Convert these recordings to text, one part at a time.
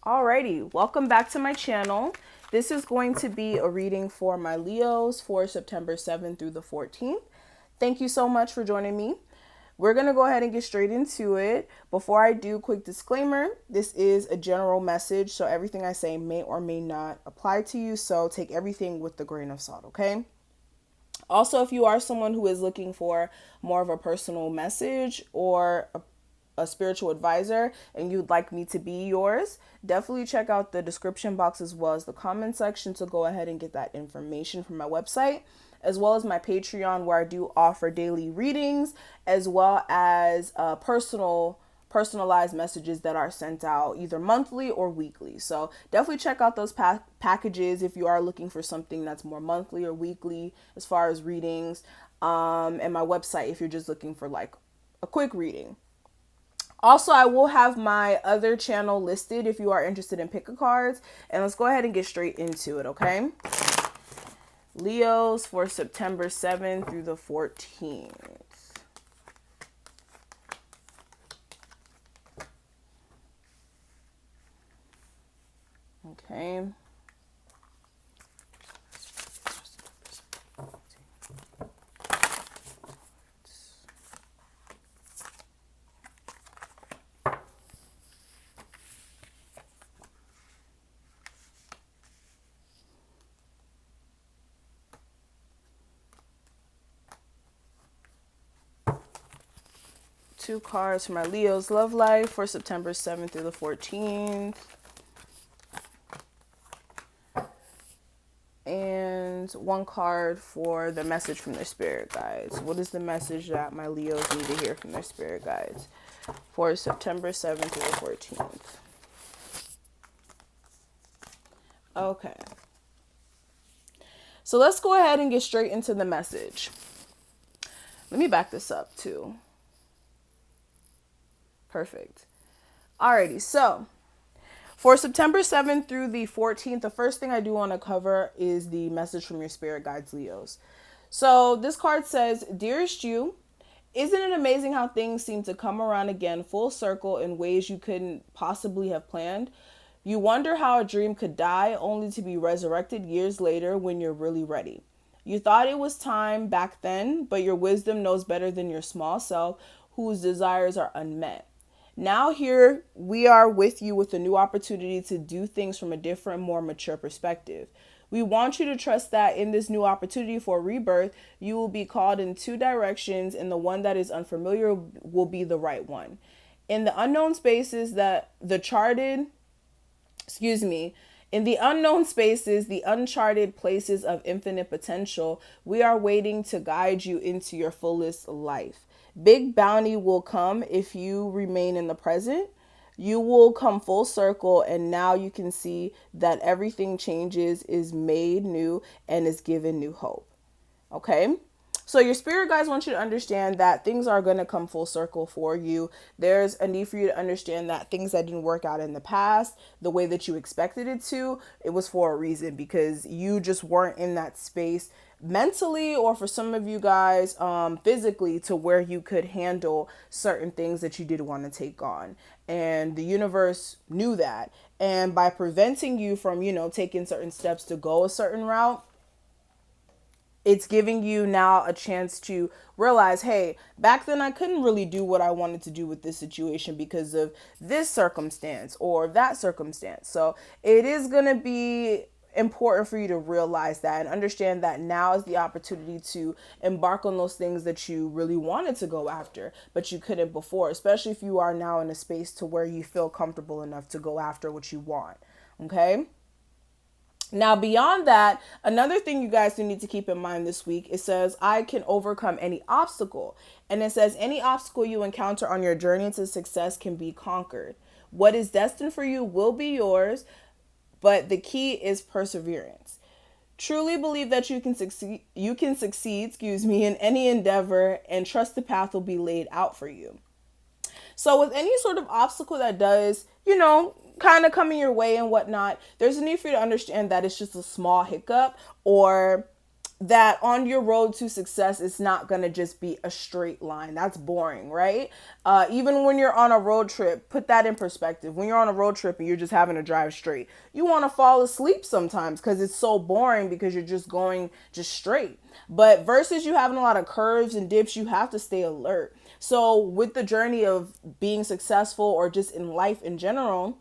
Alrighty, welcome back to my channel. This is going to be a reading for my Leos for September 7th through the 14th. Thank you so much for joining me. We're going to go ahead and get straight into it. Before I do, quick disclaimer, this is a general message, so everything I say may or may not apply to you, so take everything with a grain of salt, okay? Also, if you are someone who is looking for more of a personal message or a spiritual advisor and you'd like me to be yours, definitely check out the description box as well as the comment section to go ahead and get that information from my website, as well as my Patreon, where I do offer daily readings as well as personalized messages that are sent out either monthly or weekly. So definitely check out those packages if you are looking for something that's more monthly or weekly as far as readings, and my website if you're just looking for like a quick reading. Also, I will have my other channel listed if you are interested in pick a cards. And let's go ahead and get straight into it, okay? Leos for September 7th through the 14th. Okay. Two cards for my Leo's love life for September 7th through the 14th. And one card for the message from their spirit guides. What is the message that my Leos need to hear from their spirit guides for September 7th through the 14th? Okay. So let's go ahead and get straight into the message. Let me back this up too. Perfect. Alrighty, so for September 7th through the 14th, the first thing I do want to cover is the message from your spirit guides, Leos. So this card says, "Dearest you, isn't it amazing how things seem to come around again full circle in ways you couldn't possibly have planned? You wonder how a dream could die only to be resurrected years later when you're really ready. You thought it was time back then, but your wisdom knows better than your small self whose desires are unmet. Now here we are with you with a new opportunity to do things from a different, more mature perspective. We want you to trust that in this new opportunity for rebirth, you will be called in two directions, and the one that is unfamiliar will be the right one. In the unknown spaces that the charted, in the unknown spaces, the uncharted places of infinite potential, we are waiting to guide you into your fullest life. Big bounty will come if you remain in the present. You will come full circle, and now you can see that everything changes, is made new, and is given new hope." Okay? So your spirit guides want you to understand that things are going to come full circle for you. There's a need for you to understand that things that didn't work out in the past, the way that you expected it to, it was for a reason, because you just weren't in that space mentally, or for some of you guys, physically, to where you could handle certain things that you did want to take on. And the universe knew that. And by preventing you from, taking certain steps to go a certain route, it's giving you now a chance to realize, hey, back then I couldn't really do what I wanted to do with this situation because of this circumstance or that circumstance. So it is going to be important for you to realize that and understand that now is the opportunity to embark on those things that you really wanted to go after, but you couldn't before, especially if you are now in a space to where you feel comfortable enough to go after what you want. Okay? Now, beyond that, another thing you guys need to keep in mind this week, it says, "I can overcome any obstacle." And it says, any obstacle you encounter on your journey to success can be conquered. What is destined for you will be yours, but the key is perseverance. Truly believe that you can succeed, in any endeavor, and trust the path will be laid out for you. So with any sort of obstacle that does, kind of coming your way and whatnot, there's a need for you to understand that it's just a small hiccup, or that on your road to success, it's not going to just be a straight line. That's boring, right? Even when you're on a road trip, put that in perspective. When you're on a road trip and you're just having to drive straight, you want to fall asleep sometimes because it's so boring because you're just going just straight. But versus you having a lot of curves and dips, you have to stay alert. So with the journey of being successful or just in life in general,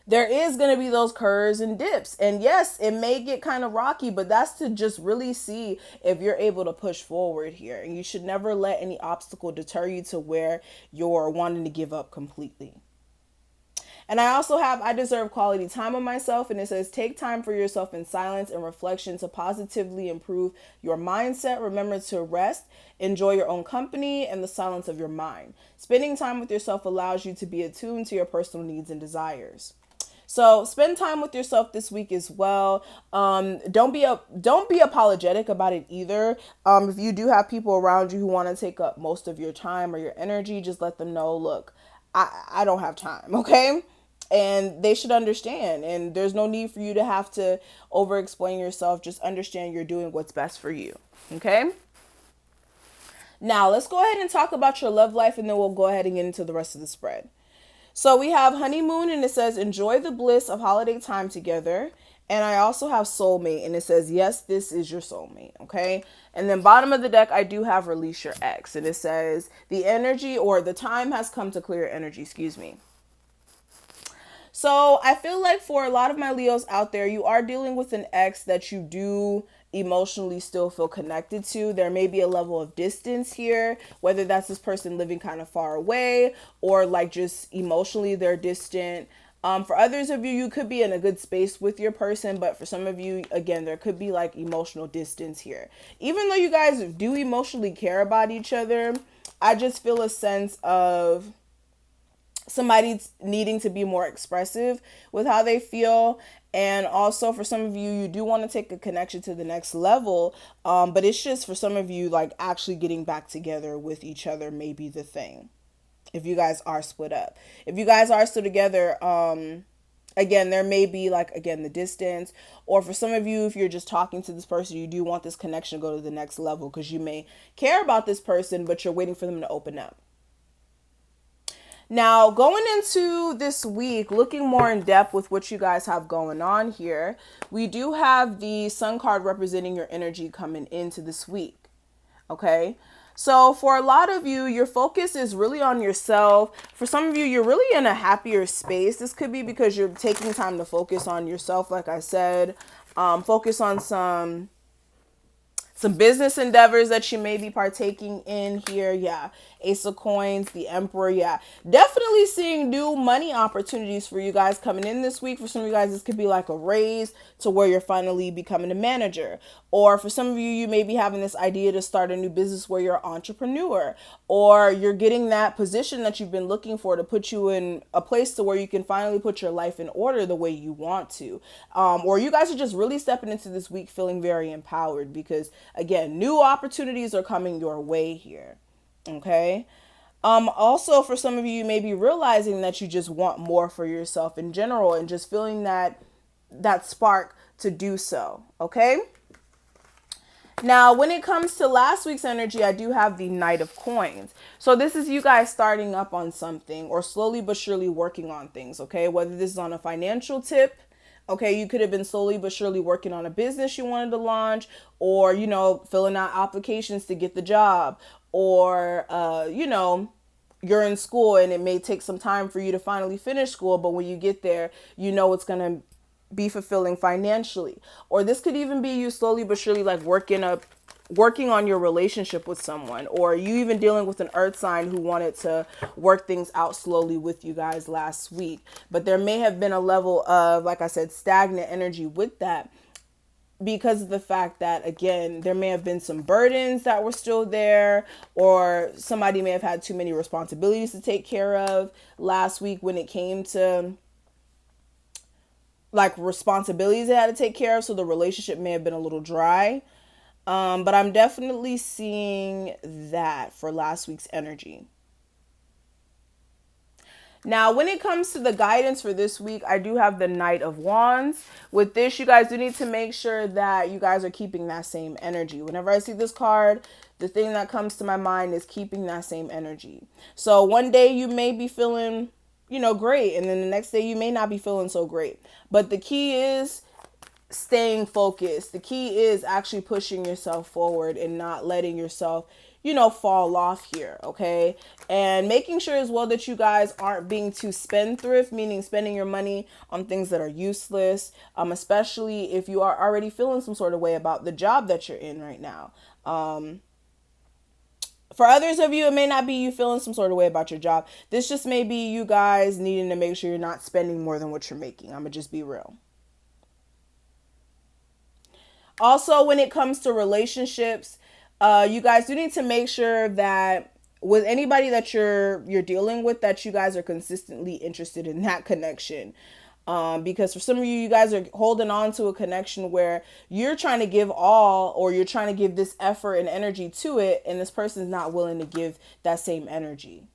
there is going to be those curves and dips. And yes, it may get kind of rocky, but that's to just really see if you're able to push forward here. And you should never let any obstacle deter you to where you're wanting to give up completely. And I also have, I deserve quality time with myself. And it says, take time for yourself in silence and reflection to positively improve your mindset. Remember to rest, enjoy your own company, and the silence of your mind. Spending time with yourself allows you to be attuned to your personal needs and desires. So spend time with yourself this week as well. Don't be apologetic about it either. If you do have people around you who want to take up most of your time or your energy, just let them know, look, I don't have time, okay? And they should understand. And there's no need for you to have to over explain yourself. Just understand you're doing what's best for you, okay? Now let's go ahead and talk about your love life, and then we'll go ahead and get into the rest of the spread. So we have honeymoon, and it says, enjoy the bliss of holiday time together. And I also have soulmate, and it says, yes, this is your soulmate. Okay. And then bottom of the deck, I do have release your ex, and it says the energy or the time has come to clear energy. Excuse me. So I feel like for a lot of my Leos out there, you are dealing with an ex that you do emotionally still feel connected to. There may be a level of distance here, whether that's this person living kind of far away or like just emotionally they're distant. For others of you, you could be in a good space with your person, but for some of you, again, there could be like emotional distance here. Even though you guys do emotionally care about each other, I just feel a sense of somebody needing to be more expressive with how they feel. And also for some of you, you do want to take a connection to the next level. But it's just for some of you, like actually getting back together with each other may be the thing. If you guys are split up, if you guys are still together, again, there may be like, again, the distance, or for some of you, if you're just talking to this person, you do want this connection to go to the next level because you may care about this person, but you're waiting for them to open up. Now, going into this week, looking more in depth with what you guys have going on here, we do have the Sun card representing your energy coming into this week. Okay. So for a lot of you, your focus is really on yourself. For some of you, you're really in a happier space. This could be because you're taking time to focus on yourself. Like I said, focus on some business endeavors that you may be partaking in here. Yeah. Ace of Coins, the Emperor. Yeah. Definitely seeing new money opportunities for you guys coming in this week. For some of you guys, this could be like a raise to where you're finally becoming a manager. Or for some of you, you may be having this idea to start a new business where you're an entrepreneur. Or you're getting that position that you've been looking for to put you in a place to where you can finally put your life in order the way you want to. Or you guys are just really stepping into this week feeling very empowered because, again, new opportunities are coming your way here. Okay. Also for some of you, you may be realizing that you just want more for yourself in general and just feeling that spark to do so. Okay. Now, when it comes to last week's energy, I do have the Knight of Coins. So this is you guys starting up on something or slowly but surely working on things. Okay. Whether this is on a financial tip. Okay, you could have been slowly but surely working on a business you wanted to launch, or, you know, filling out applications to get the job, or, you know, you're in school and it may take some time for you to finally finish school, but when you get there, you know it's going to be fulfilling financially. Or this could even be you slowly but surely like working on your relationship with someone, or you even dealing with an earth sign who wanted to work things out slowly with you guys last week. But there may have been a level of, like I said, stagnant energy with that because of the fact that, again, there may have been some burdens that were still there, or somebody may have had too many responsibilities to take care of last week when it came to like responsibilities they had to take care of. So the relationship may have been a little dry. But I'm definitely seeing that for last week's energy. Now, when it comes to the guidance for this week, I do have the Knight of Wands. With this, you guys do need to make sure that you guys are keeping that same energy. Whenever I see this card, the thing that comes to my mind is keeping that same energy. So one day you may be feeling, great. And then the next day you may not be feeling so great. But the key is staying focused. The key is actually pushing yourself forward and not letting yourself, fall off here, okay? And making sure as well that you guys aren't being too spendthrift, meaning spending your money on things that are useless, especially if you are already feeling some sort of way about the job that you're in right now. For others of you, it may not be you feeling some sort of way about your job. This just may be you guys needing to make sure you're not spending more than what you're making. I'm going to just be real. Also, when it comes to relationships, you guys do need to make sure that with anybody that you're dealing with, that you guys are consistently interested in that connection. Because for some of you, you guys are holding on to a connection where you're trying to give all, or you're trying to give this effort and energy to it, and this person's not willing to give that same energy.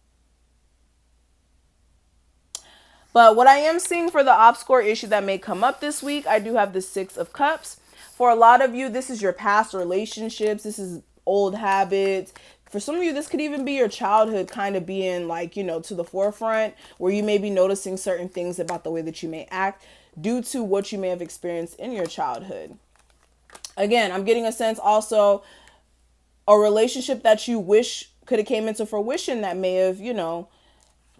But what I am seeing for the obscure issue that may come up this week, I do have the Six of Cups. For a lot of you, this is your past relationships. This is old habits. For some of you, this could even be your childhood kind of being like, to the forefront, where you may be noticing certain things about the way that you may act due to what you may have experienced in your childhood. Again, I'm getting a sense also a relationship that you wish could have came into fruition that may have,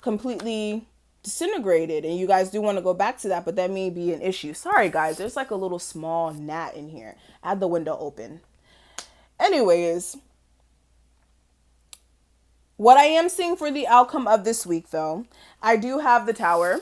completely disintegrated, and you guys do want to go back to that, but that may be an issue. Sorry guys, there's like a little small gnat in here. I had the window open. Anyways, what I am seeing for the outcome of this week though, I do have the Tower.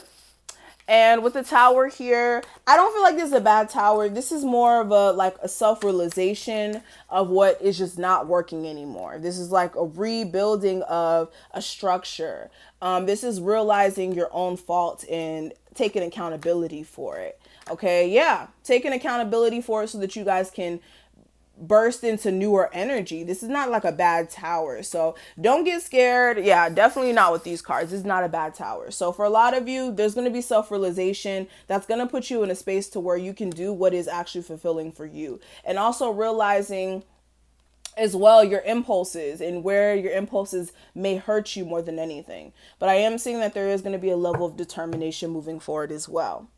And with the Tower here, I don't feel like this is a bad Tower. This is more of a self-realization of what is just not working anymore. This is like a rebuilding of a structure. This is realizing your own fault and taking accountability for it. Okay, yeah, taking accountability for it so that you guys can burst into newer energy. This is not like a bad Tower, so don't get scared. Yeah, definitely not with these cards. This is not a bad Tower. So for a lot of you, there's going to be self-realization that's going to put you in a space to where you can do what is actually fulfilling for you, and also realizing as well your impulses and where your impulses may hurt you more than anything. But I am seeing that there is going to be a level of determination moving forward as well.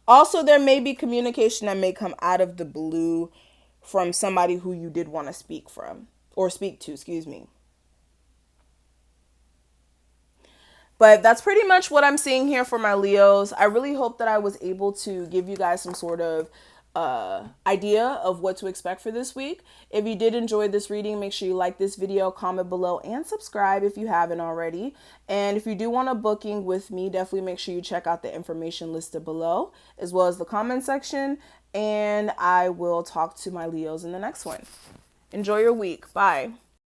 Also, there may be communication that may come out of the blue from somebody who you did want to speak to, excuse me. But that's pretty much what I'm seeing here for my Leos. I really hope that I was able to give you guys some sort of idea of what to expect for this week. If you did enjoy this reading, make sure you like this video, comment below, and subscribe if you haven't already. And if you do want a booking with me, definitely make sure you check out the information listed below, as well as the comment section. And I will talk to my Leos in the next one. Enjoy your week. Bye.